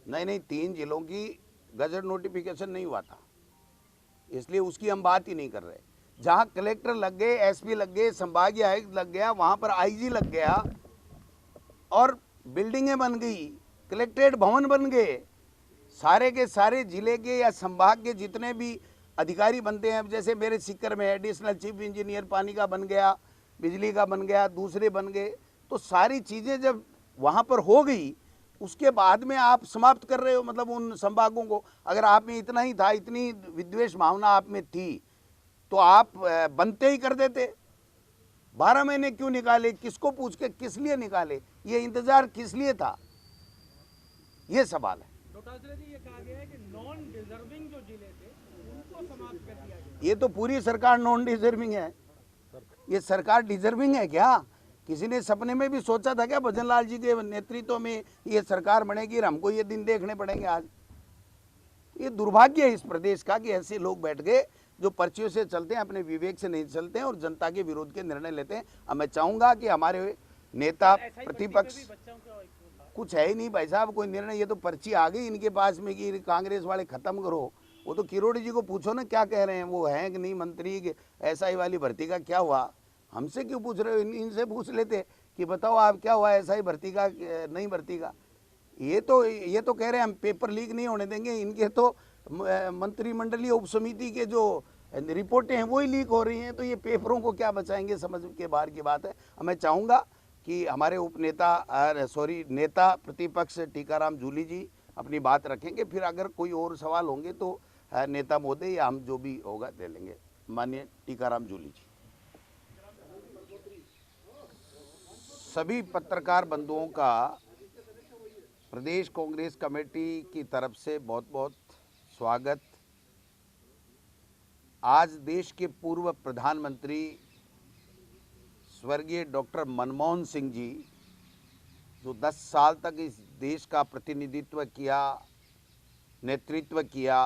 नहीं नहीं, 3 जिलों की गजट नोटिफिकेशन नहीं हुआ था, इसलिए उसकी हम बात ही नहीं कर रहे। जहां कलेक्टर लग गए, एसपी लग गए, संभागीय आयुक्त लग गया, वहां पर आईजी लग गया और बिल्डिंगें बन गई, कलेक्ट्रेट भवन बन गए, सारे के सारे जिले के या संभाग के जितने भी अधिकारी बनते हैं, अब जैसे मेरे सीकर में एडिशनल चीफ इंजीनियर पानी का बन गया, बिजली का बन गया, दूसरे बन गए, तो सारी चीज़ें जब वहाँ पर हो गई, उसके बाद में आप समाप्त कर रहे हो मतलब उन संभागों को। अगर आप में इतना ही था, इतनी विद्वेष भावना आप में थी, तो आप बनते ही कर देते। 12 महीने क्यों निकाले, किसको पूछ के, किस लिए निकाले, ये इंतजार किस लिए था, ये सवाल है। डॉक्टर जी, ये कहा गया है कि नॉन डिजर्विंग जो जिले थे उनको समाप्त कर दिया गया। ये तो पूरी सरकार नॉन डिजर्विंग है। ये सरकार डिजर्विंग है क्या? किसी ने सपने में भी सोचा था क्या भजन लाल जी के नेतृत्व में ये सरकार बनेगी और हमको ये दिन देखने पड़ेंगे? आज ये दुर्भाग्य है इस प्रदेश का कि ऐसे लोग बैठ गए जो पर्चियों से चलते हैं, अपने विवेक से नहीं चलते हैं और जनता के विरोध के निर्णय लेते हैं। अब मैं चाहूंगा कि हमारे नेता प्रतिपक्ष, कुछ है ही नहीं भाई साहब कोई निर्णय, ये तो पर्ची आ गई इनके पास में कि कांग्रेस वाले खत्म करो। वो तो किरोड़ी जी को पूछो ना क्या कह रहे हैं, वो हैं कि नहीं मंत्री कि एसआई वाली भर्ती का क्या हुआ। हमसे क्यों पूछ रहे हो, इनसे पूछ लेते कि बताओ आप क्या हुआ एसआई भर्ती का, नहीं भर्ती का। ये तो कह रहे हैं हम पेपर लीक नहीं होने देंगे। इनके तो मंत्रिमंडलीय उपसमिति के जो रिपोर्टें हैं वही लीक हो रही हैं, तो ये पेपरों को क्या बचाएंगे, समझ के बाहर की बात है। मैं चाहूँगा कि हमारे नेता प्रतिपक्ष टीकाराम जूली जी अपनी बात रखेंगे, फिर अगर कोई और सवाल होंगे तो नेता महोदय या हम जो भी होगा दे लेंगे। माननीय टीकाराम जूली जी। सभी पत्रकार बंधुओं का प्रदेश कांग्रेस कमेटी की तरफ से बहुत बहुत स्वागत। आज देश के पूर्व प्रधानमंत्री स्वर्गीय डॉक्टर मनमोहन सिंह जी, जो 10 साल तक इस देश का प्रतिनिधित्व किया, नेतृत्व किया,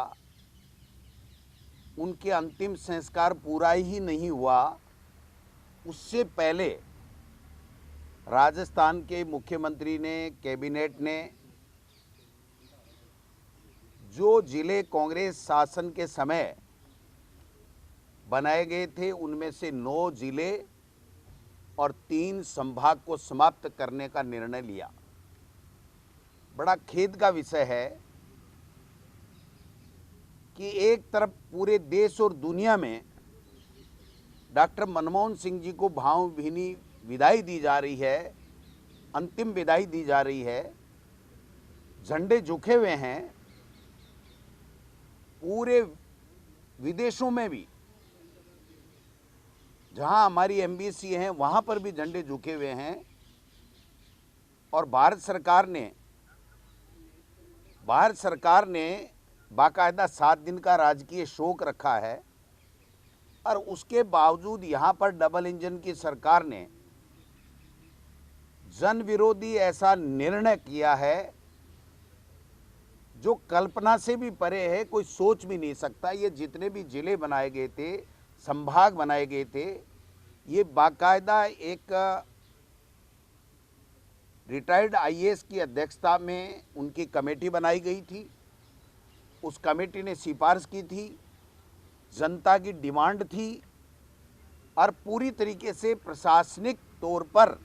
उनके अंतिम संस्कार पूरा ही नहीं हुआ, उससे पहले राजस्थान के मुख्यमंत्री ने, कैबिनेट ने जो जिले कांग्रेस शासन के समय बनाए गए थे, उनमें से 9 जिले और 3 संभाग को समाप्त करने का निर्णय लिया। बड़ा खेद का विषय है कि एक तरफ पूरे देश और दुनिया में डॉक्टर मनमोहन सिंह जी को भावभीनी विदाई दी जा रही है, अंतिम विदाई दी जा रही है, झंडे झुके हुए हैं, पूरे विदेशों में भी जहां हमारी एम्बेसी है वहां पर भी झंडे झुके हुए हैं, और भारत सरकार ने बाकायदा 7 दिन का राजकीय शोक रखा है, और उसके बावजूद यहां पर डबल इंजन की सरकार ने जन विरोधी ऐसा निर्णय किया है जो कल्पना से भी परे है, कोई सोच भी नहीं सकता। ये जितने भी जिले बनाए गए थे, संभाग बनाए गए थे, ये बाकायदा एक रिटायर्ड आईएएस की अध्यक्षता में उनकी कमेटी बनाई गई थी। उस कमेटी ने सिफारिश की थी, जनता की डिमांड थी, और पूरी तरीके से प्रशासनिक तौर पर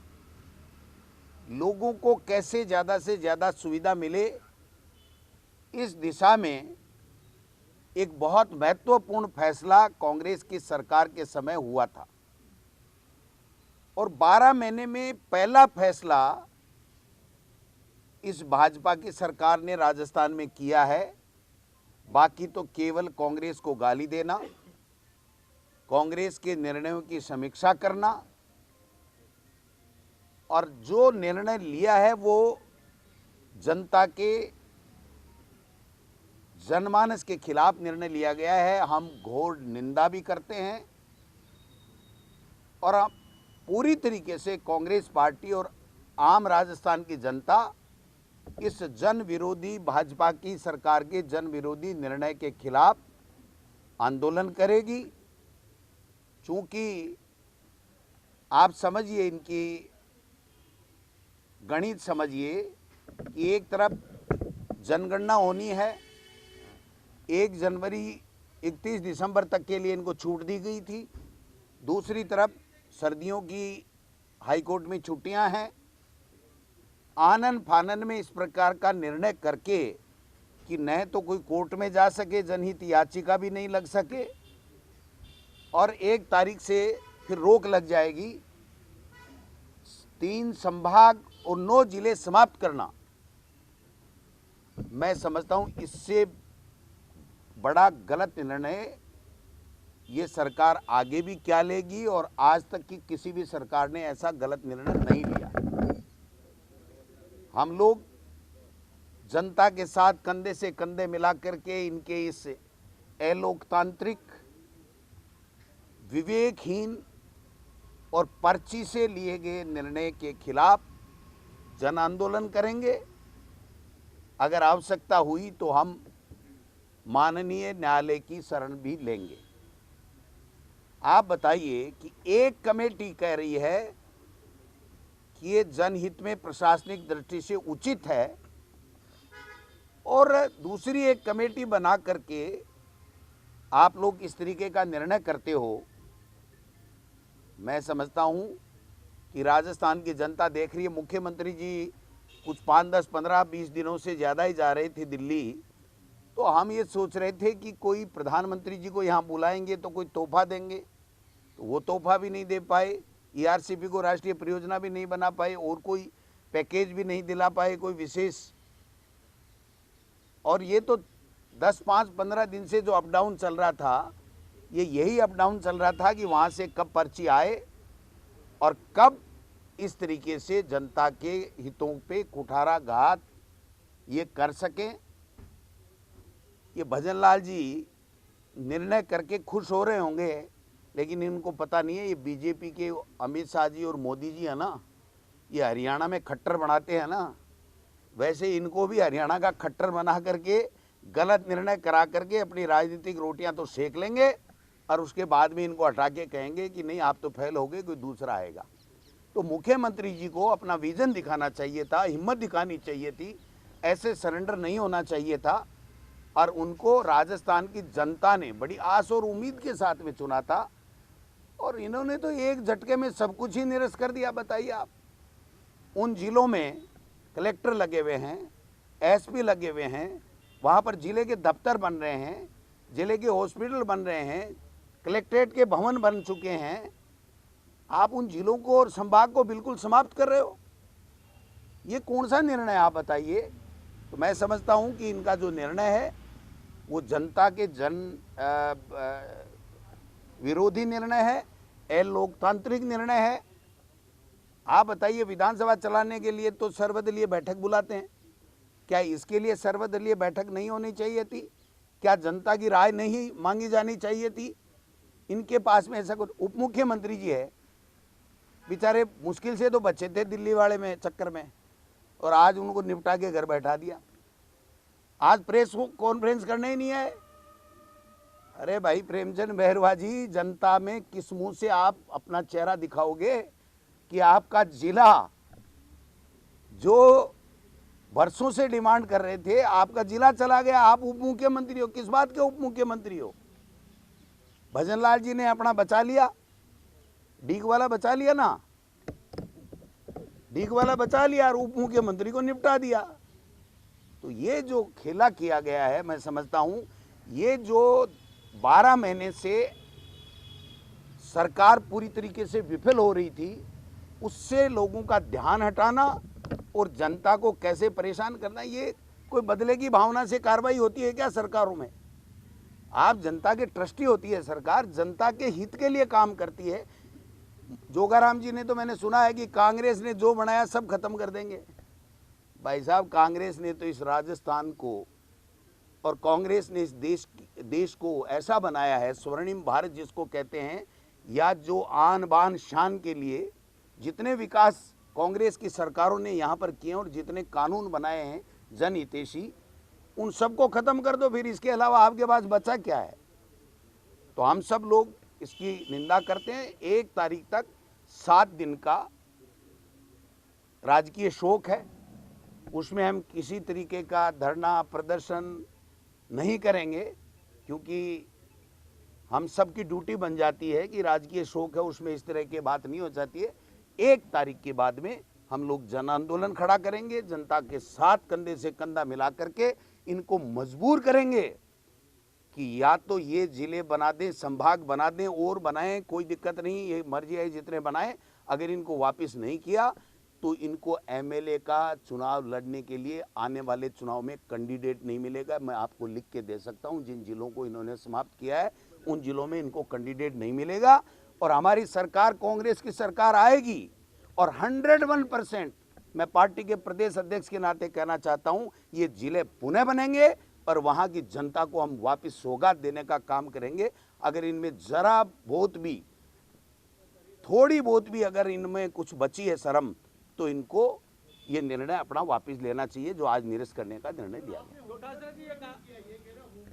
लोगों को कैसे ज़्यादा से ज़्यादा सुविधा मिले, इस दिशा में एक बहुत महत्वपूर्ण फैसला कांग्रेस की सरकार के समय हुआ था। और 12 महीने में पहला फैसला इस भाजपा की सरकार ने राजस्थान में किया है। बाकी तो केवल कांग्रेस को गाली देना, कांग्रेस के निर्णयों की समीक्षा करना, और जो निर्णय लिया है वो जनता के जनमानस के खिलाफ निर्णय लिया गया है। हम घोर निंदा भी करते हैं, और पूरी तरीके से कांग्रेस पार्टी और आम राजस्थान की जनता इस जन विरोधी भाजपा की सरकार के जन विरोधी निर्णय के खिलाफ आंदोलन करेगी। चूंकि आप समझिए, इनकी गणित समझिए कि एक तरफ जनगणना होनी है। 1 जनवरी 31 दिसंबर तक के लिए इनको छूट दी गई थी। दूसरी तरफ सर्दियों की हाईकोर्ट में छुट्टियां हैं। आनन फानन में इस प्रकार का निर्णय करके कि न तो कोई कोर्ट में जा सके, जनहित याचिका भी नहीं लग सके, और 1 तारीख से फिर रोक लग जाएगी। 3 संभाग और 9 जिले समाप्त करना, मैं समझता हूं इससे बड़ा गलत निर्णय ये सरकार आगे भी क्या लेगी, और आज तक की किसी भी सरकार ने ऐसा गलत निर्णय नहीं लिया। हम लोग जनता के साथ कंधे से कंधे मिला करके इनके इस अलोकतांत्रिक, विवेकहीन और पर्ची से लिए गए निर्णय के खिलाफ जन आंदोलन करेंगे। अगर आवश्यकता हुई तो हम माननीय न्यायालय की शरण भी लेंगे। आप बताइए कि एक कमेटी कह रही है कि ये जनहित में प्रशासनिक दृष्टि से उचित है, और दूसरी एक कमेटी बना करके आप लोग इस तरीके का निर्णय करते हो। मैं समझता हूं कि राजस्थान की जनता देख रही है। मुख्यमंत्री जी कुछ 5, 10, 15, 20 दिनों से ज़्यादा ही जा रहे थे दिल्ली, तो हम ये सोच रहे थे कि कोई प्रधानमंत्री जी को यहाँ बुलाएंगे तो कोई तोहफा देंगे, तो वो तोहफा भी नहीं दे पाए। ERCP को राष्ट्रीय परियोजना भी नहीं बना पाए, और कोई पैकेज भी नहीं दिला पाए कोई विशेष। और ये तो 10, 5, 15 दिन से जो अप डाउन चल रहा था, ये यही अप डाउन चल रहा था कि वहाँ से कब पर्ची आए और कब इस तरीके से जनता के हितों पे कुठाराघात ये कर सकें। ये भजन लाल जी निर्णय करके खुश हो रहे होंगे, लेकिन इनको पता नहीं है ये बीजेपी के अमित शाह जी और मोदी जी है ना, ये हरियाणा में खट्टर बनाते हैं ना, वैसे इनको भी हरियाणा का खट्टर बना करके गलत निर्णय करा करके अपनी राजनीतिक रोटियां तो सेक लेंगे, और उसके बाद में इनको हटा के कहेंगे कि नहीं आप तो फेल हो गए, कोई दूसरा आएगा। तो मुख्यमंत्री जी को अपना विजन दिखाना चाहिए था, हिम्मत दिखानी चाहिए थी, ऐसे सरेंडर नहीं होना चाहिए था। और उनको राजस्थान की जनता ने बड़ी आस और उम्मीद के साथ में चुना था, और इन्होंने तो एक झटके में सब कुछ ही निरस्त कर दिया। बताइए आप, उन जिलों में कलेक्टर लगे हुए हैं, SP लगे हुए हैं, वहाँ पर जिले के दफ्तर बन रहे हैं, जिले के हॉस्पिटल बन रहे हैं, कलेक्ट्रेट के भवन बन चुके हैं। आप उन जिलों को और संभाग को बिल्कुल समाप्त कर रहे हो। ये कौन सा निर्णय आप बताइए। तो मैं समझता हूँ कि इनका जो निर्णय है वो जनता के विरोधी निर्णय है, अलोकतांत्रिक निर्णय है। आप बताइए, विधानसभा चलाने के लिए तो सर्वदलीय बैठक बुलाते हैं, क्या इसके लिए सर्वदलीय बैठक नहीं होनी चाहिए थी? क्या जनता की राय नहीं मांगी जानी चाहिए थी? इनके पास में ऐसा कुछ, उप मुख्यमंत्री जी है बेचारे, मुश्किल से तो बचे थे दिल्ली वाले में चक्कर में, और आज उनको निपटा के घर बैठा दिया। आज प्रेस कॉन्फ्रेंस करने ही नहीं आए। अरे भाई प्रेमचंद बहरवा जी, जनता में किस मुंह से आप अपना चेहरा दिखाओगे कि आपका जिला जो वर्षों से डिमांड कर रहे थे, आपका जिला चला गया, आप उप मुख्यमंत्री हो। किस बात के उप मुख्यमंत्री हो? भजन लाल जी ने अपना बचा लिया, डीग वाला बचा लिया ना, डीग वाला बचा लिया, और उप मुख्यमंत्री को निपटा दिया। तो ये जो खेला किया गया है, मैं समझता हूं ये जो 12 महीने से सरकार पूरी तरीके से विफल हो रही थी, उससे लोगों का ध्यान हटाना और जनता को कैसे परेशान करना, ये कोई बदले की भावना से कार्रवाई होती है क्या सरकारों में? आप जनता के ट्रस्टी होती है सरकार, जनता के हित के लिए काम करती है। जोगाराम जी ने तो मैंने सुना है कि कांग्रेस ने जो बनाया सब खत्म कर देंगे। भाई साहब, कांग्रेस ने तो इस राजस्थान को और कांग्रेस ने इस देश को ऐसा बनाया है, स्वर्णिम भारत जिसको कहते हैं, या जो आन बान शान के लिए जितने विकास कांग्रेस की सरकारों ने यहाँ पर किए और जितने कानून बनाए हैं जनहितैषी, उन सबको खत्म कर दो, फिर इसके अलावा आपके पास बचा क्या है? तो हम सब लोग इसकी निंदा करते हैं। 1 तारीख तक 7 दिन का राजकीय शोक है, उसमें हम किसी तरीके का धरना प्रदर्शन नहीं करेंगे, क्योंकि हम सबकी ड्यूटी बन जाती है कि राजकीय शोक है उसमें इस तरह की बात नहीं हो जाती है। 1 तारीख के बाद में हम लोग जन आंदोलन खड़ा करेंगे, जनता के साथ कंधे से कंधा मिला करके इनको मजबूर करेंगे कि या तो ये जिले बना दें, संभाग बना दें और बनाएं, कोई दिक्कत नहीं, ये मर्जी है जितने बनाएं। अगर इनको वापस नहीं किया तो इनको एमएलए का चुनाव लड़ने के लिए आने वाले चुनाव में कैंडिडेट नहीं मिलेगा। मैं आपको लिख के दे सकता हूं, जिन जिलों को इन्होंने समाप्त किया है उन जिलों में इनको कैंडिडेट नहीं मिलेगा। और हमारी सरकार कांग्रेस की सरकार आएगी और 101% मैं पार्टी के प्रदेश अध्यक्ष के नाते कहना चाहता हूं, ये जिले पुनः बनेंगे और वहां की जनता को हम वापस सौगात देने का काम करेंगे। अगर इनमें जरा बहुत भी, थोड़ी बहुत भी अगर इनमें कुछ बची है शर्म, तो इनको ये निर्णय अपना वापस लेना चाहिए जो आज निरस्त करने का निर्णय लिया गया। डॉक्टर जी, ये